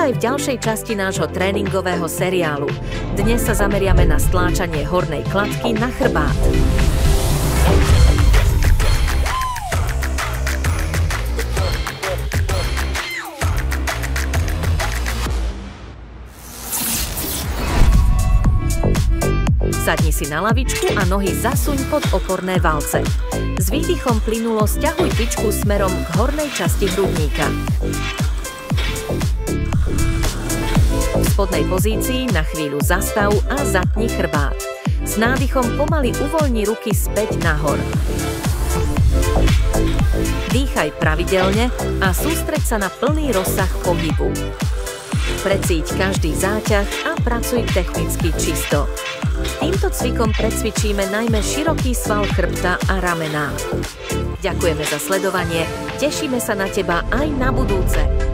Vítaj v ďalšej časti nášho tréningového seriálu. Dnes sa zameriame na stláčanie hornej kladky na chrbát. Sadni si na lavičku a nohy zasuň pod oporné valce. S výdychom plynulo sťahuj tyčku smerom k hornej časti hrudníka. V spodnej pozícii na chvíľu zastav a zatni chrbát. S nádychom pomaly uvoľni ruky späť nahor. Dýchaj pravidelne a sústreď sa na plný rozsah pohybu. Precíť každý záťah a pracuj technicky čisto. Týmto cvikom precvičíme najmä široký sval chrbta a ramená. Ďakujeme za sledovanie, tešíme sa na teba aj na budúce.